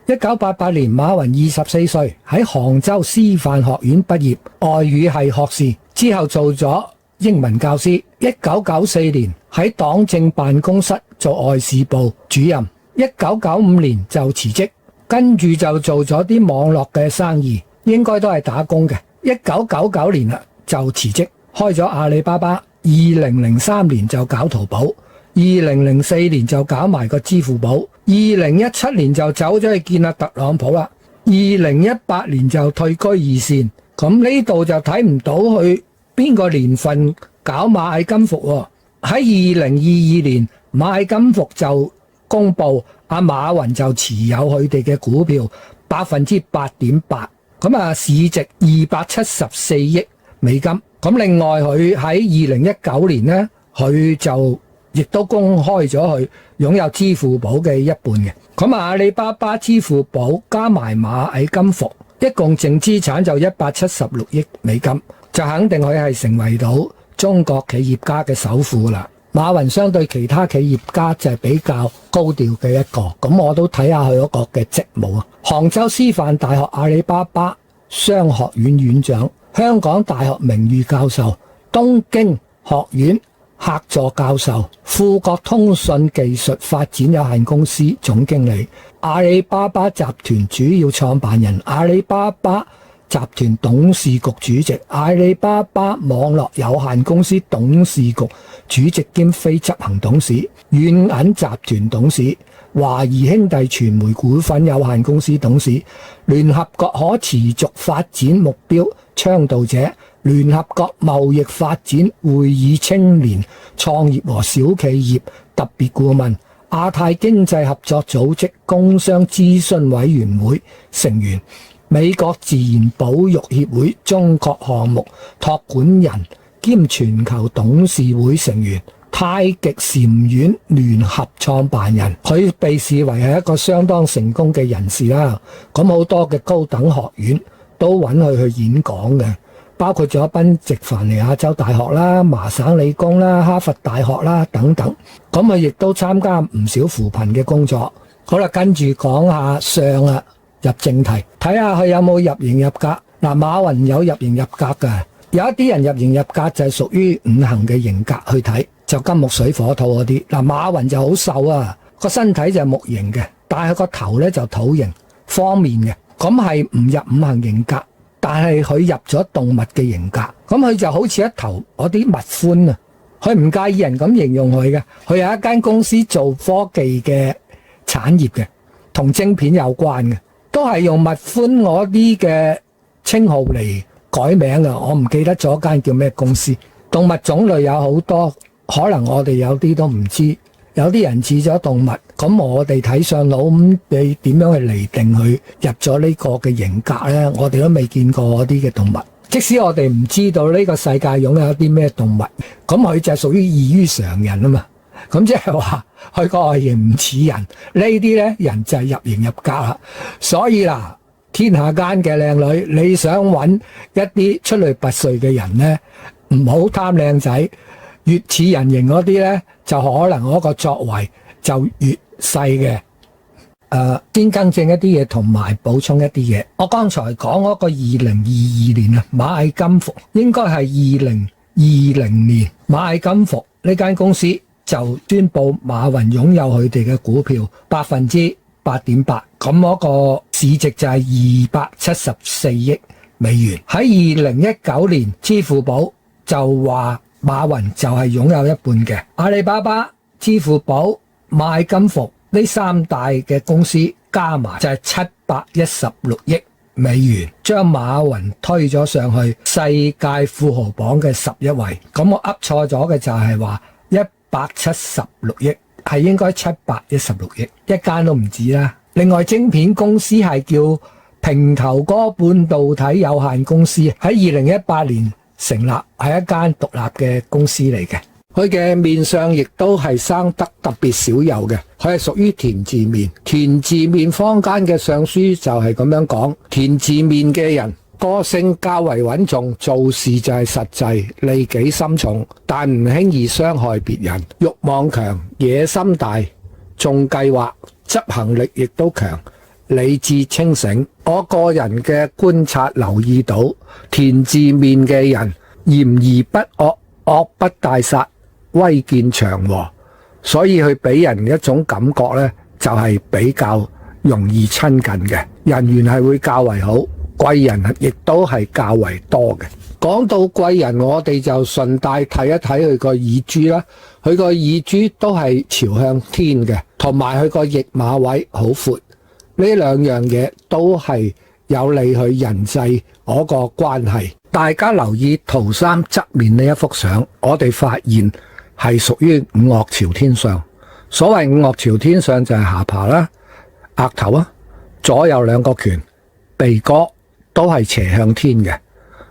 1988年，馬雲24歲，喺杭州師範學院畢業，外語系學士，之後做咗英文教師。1994年喺黨政辦公室做外事部主任，1995年就辭職，跟住就做咗啲網絡嘅生意，應該都係打工嘅。1999年啦就辭職，開咗阿里巴巴。2003年就搞淘寶，2004年就搞埋個支付寶，2017年就走咗去見阿特朗普啦，2018年就退居二線。咁呢度就睇唔到佢邊個年份搞螞蟻金服喎。喺2022年螞蟻金服就公布阿馬雲就持有佢哋嘅股票 8.8%， 咁啊市值274億美金。咁另外佢喺2019年呢，佢就亦都公開咗佢擁有支付寶嘅一半嘅。咁阿里巴巴、支付寶加埋螞蟻金服，一共淨資產就176億美金，就肯定佢係成為到中國企業家嘅首富啦。馬雲相對其他企業家就係比較高調嘅一個。咁我都睇下佢嗰個嘅職務啊。杭州師範大學阿里巴巴商學院院長，香港大學名譽教授，東京學院客座教授，富國通訊技術發展有限公司總經理，阿里巴巴集團主要創辦人，阿里巴巴集團董事局主席，阿里巴巴網絡有限公司董事局主席兼非執行董事，遠銀集團董事，華誼兄弟傳媒股份有限公司董事，聯合國可持續發展目標倡導者，聯合國貿易發展會議青年創業和小企業特別顧問，亞太經濟合作組織工商諮詢委員會成員，美國自然保育協會中國項目託管人兼全球董事會成員，太極禪院聯合創辦人。佢被視為係一個相當成功嘅人士啦。咁好多嘅高等學院都揾佢去演講嘅，包括咗賓夕凡尼亞州大學啦、麻省理工啦、哈佛大學啦等等。咁佢亦都參加唔少扶貧嘅工作。好啦，跟住講下相啦，入正題，睇下佢有冇入型入格。嗱，馬雲有入型入格嘅，有一啲人入型入格就係屬於五行嘅型格去睇，就金木水火土嗰啲。嗱，馬雲就好瘦啊，個身體就係木型嘅，但係個頭咧就土型方面嘅。咁係唔入五行型格，但係佢入咗動物嘅型格，咁佢就好似一頭嗰啲蜜獾啊！佢唔介意人咁形容佢嘅，佢有一間公司做科技嘅產業嘅，同晶片有關嘅，都係用蜜獾嗰啲嘅稱號嚟改名嘅。我唔記得咗間叫咩公司。動物種類有好多，可能我哋有啲都唔知。有啲人似咗動物，咁我哋睇上腦咁，你點樣去釐定佢入咗呢個嘅型格呢？我哋都未見過嗰啲嘅動物。即使我哋唔知道呢個世界擁有一啲咩動物，咁佢就係屬於異於常人啊嘛。咁即係話佢個外形唔似人，呢啲呢人就係入型入格啦。所以啦，天下間嘅靚女，你想揾一啲出類拔萃嘅人呢，唔好貪靚仔。越似人形嗰啲呢，就可能嗰個作為就越細嘅。先更正一啲嘢，同埋補充一啲嘢。我剛才講嗰個2022年啊，螞蟻金服應該係2020年，螞蟻金服呢間公司就宣布馬雲擁有佢哋嘅股票 8.8%， 咁嗰個市值就係274億美元。喺2019年，支付寶就話馬雲就係擁有一半嘅。阿里巴巴、支付寶、螞蟻金服呢三大嘅公司加埋就係716億美元，將馬雲推咗上去世界富豪榜嘅11位。咁我噏錯咗嘅就係話676億，係應該716億，一間都唔止啦。另外晶片公司係叫平頭哥半導體有限公司，喺2018年成立，係一間獨立嘅公司嚟嘅。佢嘅面相亦都係生得特別少有嘅，佢係屬於田字面。田字面坊間嘅上書就係咁樣講，田字面嘅人個性較為穩重，做事就係實際，利己心重，但唔輕易傷害別人，慾望強，野心大，重計劃，執行力亦都強，理智清醒。我個人嘅觀察留意到，田字面嘅人嚴而不惡，惡不大殺，威健祥和，所以佢俾人一種感覺呢，就係比較容易親近嘅，人緣係會較為好，貴人亦都係較為多嘅。講到貴人，我哋就順帶睇一睇佢個耳珠啦。佢個耳珠都係朝向天嘅，同埋佢個驛馬位好闊，呢兩樣嘢都係有利佢人際嗰個關係。大家留意圖3側面呢一幅相，我哋發現係屬於五岳朝天相。所謂五岳朝天相就係下巴啦、額頭啊、左右兩個拳、鼻哥都係斜向天嘅。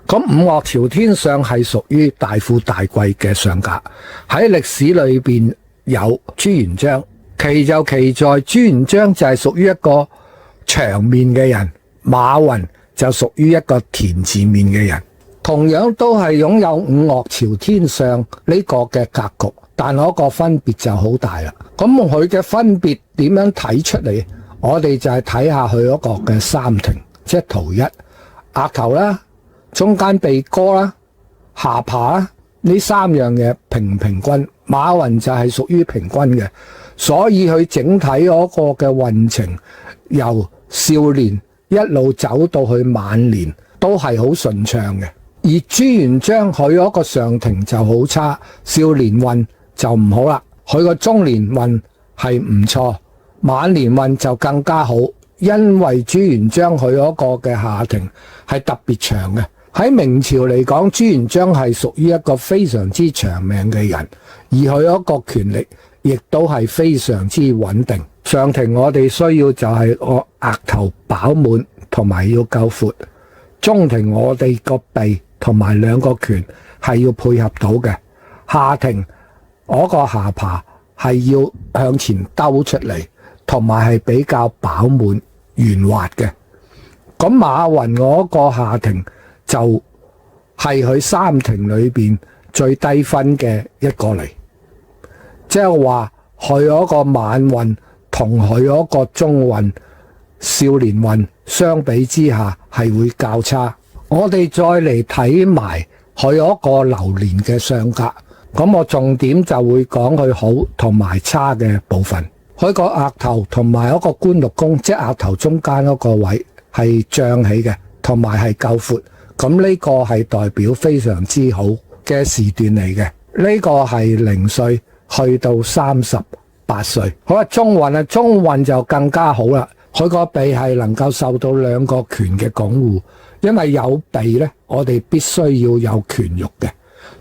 咁五岳朝天相係屬於大富大貴嘅相格。喺歷史裏邊有朱元璋，奇就奇在朱元璋就係屬於一個長面嘅人，馬雲就屬於一個田字面嘅人，同樣都係擁有五岳朝天相呢個嘅格局，但嗰個分別就好大啦。咁佢嘅分別點樣睇出嚟？我哋就係睇下佢嗰個嘅三庭，即係圖1，額頭啦，中間鼻哥啦，下巴啦，呢三樣嘢平均。馬雲就係屬於平均嘅，所以佢整體嗰個嘅運程由少年一路走到去晚年都係好順暢嘅。而朱元璋佢嗰個上庭就好差，少年運就唔好啦，佢個中年運係唔錯，晚年運就更加好，因為朱元璋佢嗰個嘅下庭係特別長嘅。喺明朝嚟講，朱元璋係屬於一個非常之長命嘅人，而佢嗰個權力亦都係非常之穩定。上庭我哋需要就係個額頭飽滿同埋要夠闊，中庭我哋個鼻同埋兩個拳係要配合到嘅，下庭嗰個下巴係要向前兜出嚟，同埋係比較飽滿圓滑嘅。咁馬雲嗰個下庭就係佢三庭裏邊最低分嘅一個嚟，即係話佢嗰個晚運同佢嗰個中運、少年運相比之下係會較差。我哋再嚟睇埋佢嗰個流年嘅相格，咁我重點就會講佢好同埋差嘅部分。佢個額頭同埋嗰個官祿宮，即係額頭中間嗰個位係脹起嘅，同埋係夠闊。咁呢個係代表非常之好嘅時段嚟嘅。呢個係0歲去到38歲。好啦，中運啊，中運就更加好啦。佢個鼻係能夠受到兩個拳嘅鞏護，因為有鼻呢，我哋必須要有拳肉嘅，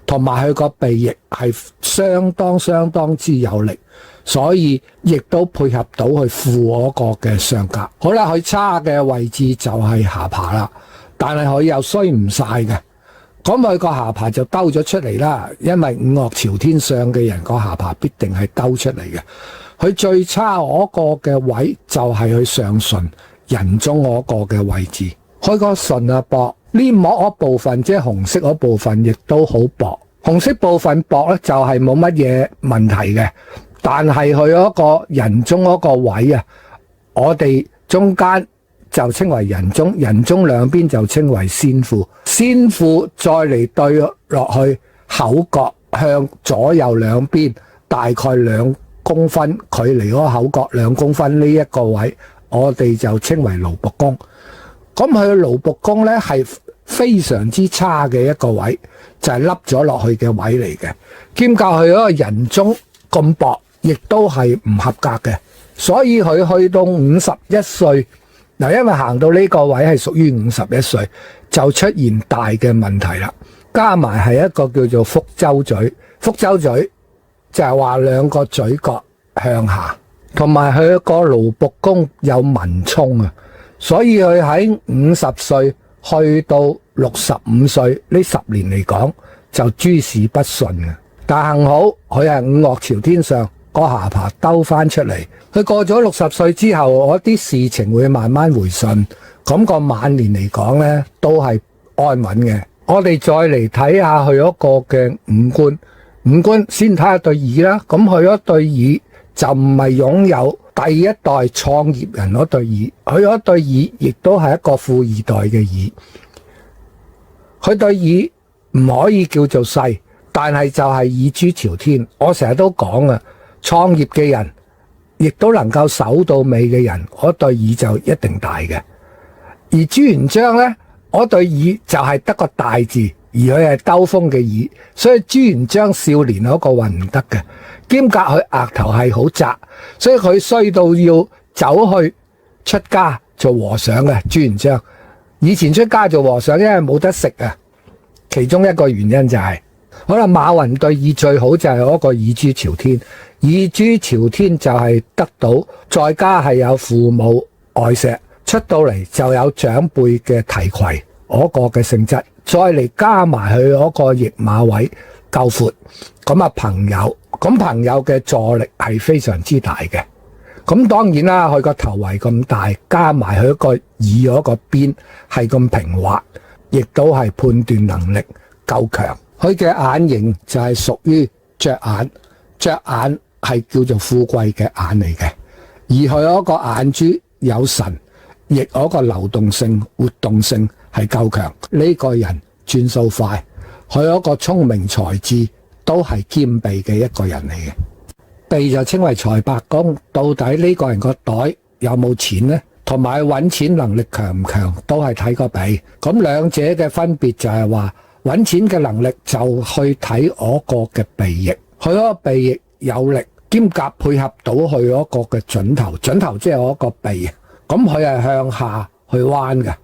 同埋佢個鼻翼係相當之有力，所以亦都配合到佢富嗰個嘅相格。好啦，佢差嘅位置就係下巴啦。但係佢又衰唔晒嘅，咁佢個下巴就兜咗出嚟啦。因為五岳朝天相嘅人個下巴必定係兜出嚟嘅。佢最差嗰個嘅位就係佢上唇人中嗰個嘅位置。佢個唇啊薄，黏膜嗰部分即係紅色嗰部分亦都好薄。紅色部分薄呢就係冇乜嘢問題嘅，但係佢嗰個人中嗰個位啊，我哋中間就稱為人中，人中兩邊就稱為先庫，先庫再嚟對落去口角向左右兩邊大概2公分距離嗰個口角2公分呢一個位，我哋就稱為勞僕宮。咁佢勞僕宮呢係非常之差嘅一個位，就係凹咗落去嘅位嚟嘅，兼夾佢嗰個人中咁薄，亦都係唔合格嘅，所以佢去到51歲。嗱，因為行到呢個位係屬於51歲，就出現大嘅問題啦。加埋係一個叫做福州嘴，福州嘴就係話兩個嘴角向下，同埋佢個勞僕宮有文沖啊，所以佢喺50歲去到65歲呢10年嚟講就諸事不順嘅。但幸好佢係五岳朝天上，個下巴兜翻出嚟。佢過咗60歲之後，我啲事情會慢慢回順，咁個晚年嚟講呢都係安穩嘅。我哋再嚟睇下佢嗰個嘅五官，五官先睇下對耳啦。咁佢嗰對耳就唔係擁有第一代創業人嗰對耳，佢嗰對耳亦都係一個富二代嘅耳。佢對耳唔可以叫做細，但係就係耳珠朝天。我成日都講啊，創業嘅人亦都能夠守到尾嘅人，嗰對耳就一定大嘅。而朱元璋呢，嗰對耳就係得個大字，而佢係兜風嘅耳，所以朱元璋少年嗰個運唔得嘅。兼夾佢額頭係好窄，所以佢衰到要走去出家做和尚嘅。朱元璋以前出家做和尚，因為冇得食啊，其中一個原因就係好啦。馬雲對耳最好就係嗰個耳珠朝天，耳珠朝天就係得到在家係有父母愛錫，出到嚟就有長輩嘅提攜嗰個嘅性質，再嚟加埋佢嗰個驛馬位夠闊，咁啊朋友嘅助力係非常之大嘅。咁當然啦，佢個頭圍咁大，加埋佢個耳嗰個邊係咁平滑，亦都係判斷能力夠強。佢嘅眼型就係屬於雀眼，雀眼係叫做富貴嘅眼嚟嘅。而佢嗰個眼珠有神，亦嗰個流動性、活動性係夠強。呢個人轉數快，佢嗰個聰明才智都係兼備嘅一個人嚟嘅。鼻就稱為財帛宮，到底呢個人個袋有冇錢呢？同埋揾錢能力強唔強，都係睇個鼻。咁兩者嘅分別就係話，揾錢嘅能力就去睇嗰個嘅鼻翼，佢嗰個鼻翼有力，兼夾配合到佢嗰個嘅準頭，準頭即係嗰個鼻，咁佢係向下去彎嘅。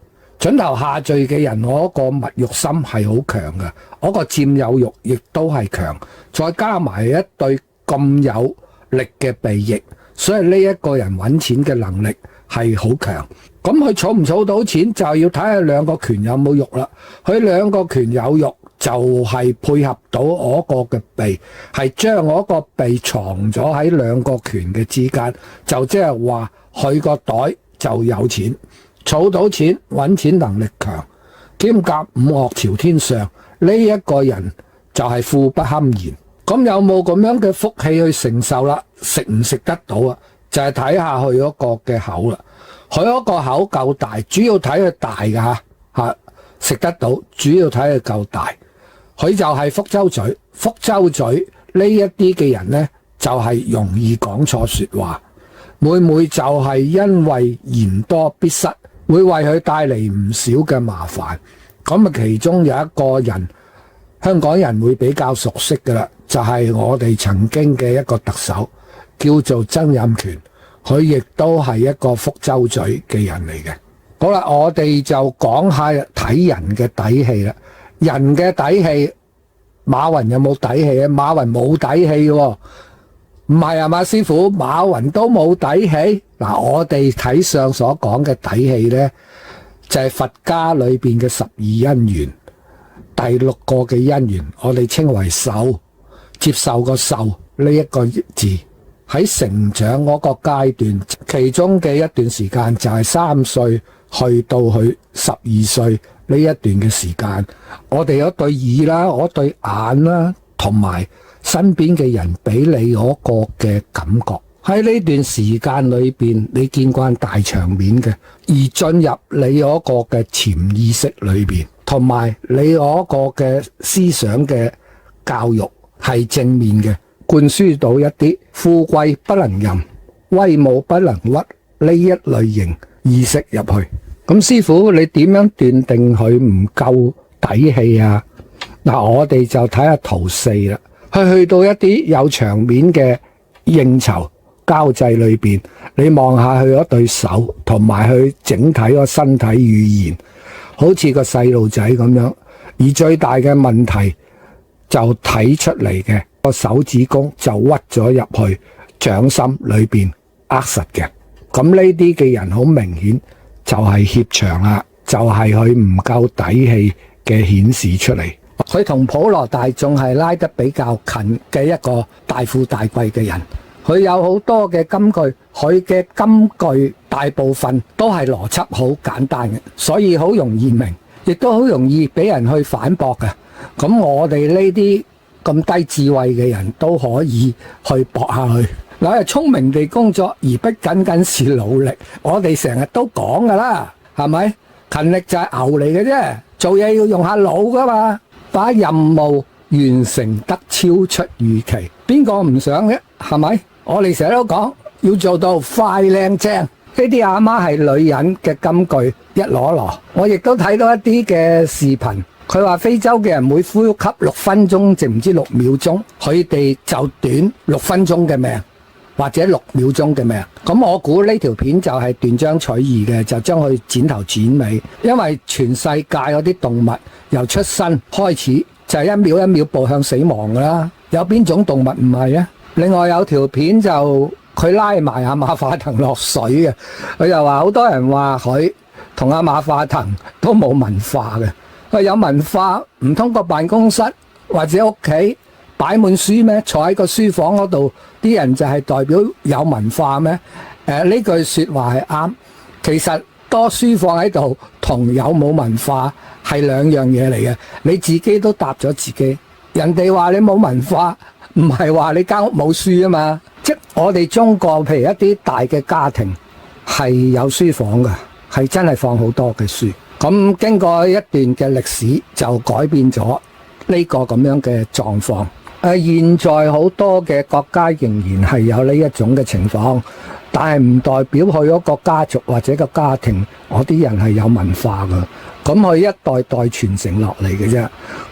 準頭下墜嘅人，我嗰個物欲心係好強嘅，嗰個佔有欲亦都係強，再加埋一對咁有力嘅鼻翼，所以呢一個人揾錢嘅能力係好強。咁佢儲唔儲到錢就要睇下兩個拳有冇肉啦。佢兩個拳有肉就係配合到嗰個嘅鼻，係將嗰個鼻藏咗喺兩個拳嘅之間，就即係話佢個袋就有錢，儲到錢，揾錢能力強，兼夾五岳朝天上，呢一個人就係富不堪言。咁有冇咁樣嘅福氣去承受啦？食唔食得到啊？就係睇下佢嗰個嘅口啦。佢嗰個口夠大，主要睇佢大㗎吓，食得到，主要睇佢夠大。佢就係福州嘴，福州嘴呢一啲嘅人呢，就係容易講錯說話，每就係因為言多必失，會為佢帶嚟唔少嘅麻煩。咁啊，其中有一個人，香港人會比較熟悉㗎啦，就係我哋曾經嘅一個特首，叫做曾蔭權，佢亦都係一個福州嘴嘅人嚟嘅。好啦，我哋就講下睇人嘅底氣啦。人嘅底氣，馬雲有冇底氣啊？馬雲冇底氣喎，唔係啊嘛，師傅，馬雲都冇底氣。嗱，我哋睇上所講嘅底氣呢，就係佛家裏邊嘅12因緣。第6個嘅因緣，我哋稱為受，接受個受呢一個字，喺成長嗰個階段，其中嘅一段時間就係3歲去到佢12歲呢一段嘅時間，我哋有對耳啦，我對眼啦，同埋身邊嘅人俾你嗰個嘅感覺。喺呢段時間裏邊，你見慣大場面嘅，而進入你嗰個嘅潛意識裏邊，同埋你嗰個嘅思想嘅教育係正面嘅，灌輸到一啲富貴不能淫、威武不能屈呢一類型意識入去。咁師傅，你點樣斷定佢唔夠底氣啊？嗱，我哋就睇下圖4啦。佢去到一啲有場面嘅應酬交際裏邊，你望下佢嗰對手，同埋佢整體個身體語言，好似個細路仔咁樣。而最大嘅問題就睇出嚟嘅個手指公就屈咗入去掌心裏邊握實嘅。咁呢啲嘅人好明顯就係怯場啦，就係佢唔夠底氣嘅顯示出嚟。佢同普羅大眾係拉得比較近嘅一個大富大貴嘅人。佢有好多嘅金句，佢嘅金句大部分都係邏輯好簡單嘅，所以好容易明，亦都好容易俾人去反駁嘅。咁我哋呢啲咁低智慧嘅人都可以去駁下去。嗱，聰明地工作而不僅僅是努力，我哋成日都講噶啦，係咪？勤力就係牛嚟嘅啫，做嘢要用下腦噶嘛，把任務完成得超出預期，邊個唔想嘅？係咪？我哋成日都講要做到快靚正，呢啲阿媽係女人嘅金句一籮籮。我亦都睇到一啲嘅視頻，佢話非洲嘅人每呼吸6分鐘，淨唔知6秒鐘，佢哋就短6分鐘嘅命，或者6秒鐘嘅命。咁我估呢條片就係斷章取義嘅，就將佢剪頭剪尾，因為全世界嗰啲動物由出生開始就係一秒一秒步向死亡噶啦，有邊種動物唔係啊？另外有條片就佢拉埋阿馬化騰落水嘅，佢又話好多人話佢同阿馬化騰都冇文化嘅。佢有文化唔通過辦公室或者屋企擺滿書咩？坐喺個書房嗰度，啲人就係代表有文化咩？呢句說話係啱。其實多書放喺度同有冇文化係兩樣嘢嚟嘅。你自己都答咗自己，人哋話你冇文化，唔係話你間屋冇書啊嘛。即我哋中國譬如一啲大嘅家庭係有書房嘅，係真係放好多嘅書。咁經過一段嘅歷史就改變咗呢個咁樣嘅狀況。現在好多嘅國家仍然係有呢一種嘅情況，但係唔代表佢嗰個家族或者個家庭嗰啲人係有文化㗎。咁佢一代代傳承落嚟嘅啫。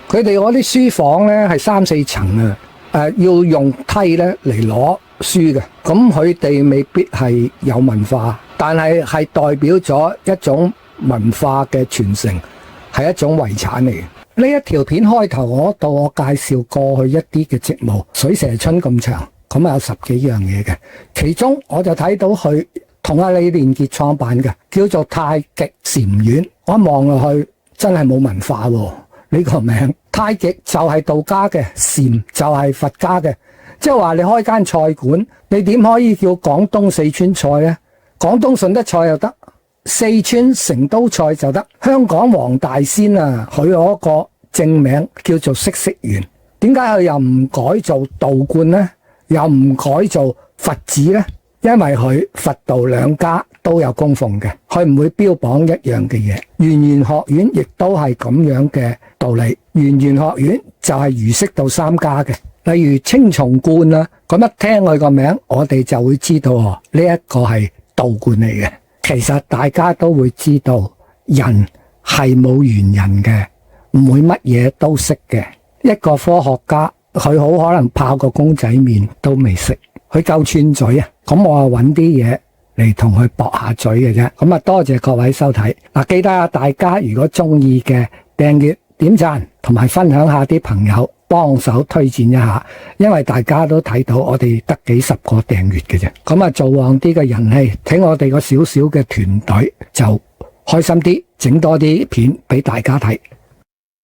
佢哋嗰啲書房呢係3、4層啊，要用梯呢嚟攞書嘅。咁佢哋未必係有文化，但係係代表咗一種文化嘅傳承，係一種遺產嚟嘅。呢一條片開頭嗰度我介紹過去一啲嘅職務，水蛇春咁長，咁有10幾樣嘢嘅。其中我就睇到佢同阿李連杰創辦嘅叫做太極禪院。我一望落去真係冇文化喎，呢個名。太極就係道家嘅，禪就係佛家嘅。即係話你開間菜館，你點可以叫廣東四川菜呢？廣東順德菜又得，四川成都菜就得。香港黃大仙啊，佢嗰個正名叫做嗇色園，點解佢又唔改做道觀呢？又唔改做佛寺呢？因為佢佛道兩家都有供奉嘅，佢唔會標榜一樣嘅嘢。圓玄學院亦都係咁樣嘅道理。圓玄學院就係儒釋道3家嘅，例如青松觀啊，咁一聽佢個名，我哋就會知道呢一個係道觀嚟嘅。其實大家都會知道，人係冇完人嘅，唔會乜嘢都識嘅。一個科學家，佢好可能泡個公仔麵都未識，佢夠串嘴啊！咁我啊揾啲嘢嚟同佢駁下嘴嘅啫。咁啊，多謝各位收睇。嗱，記得啊，大家如果中意嘅，訂閱、點讚同埋分享下啲朋友，幫手推薦一下。因為大家都睇到我哋得幾十個訂閱嘅啫。咁啊，做旺啲嘅人氣，睇我哋個少少嘅團隊就開心啲，整多啲片俾大家睇。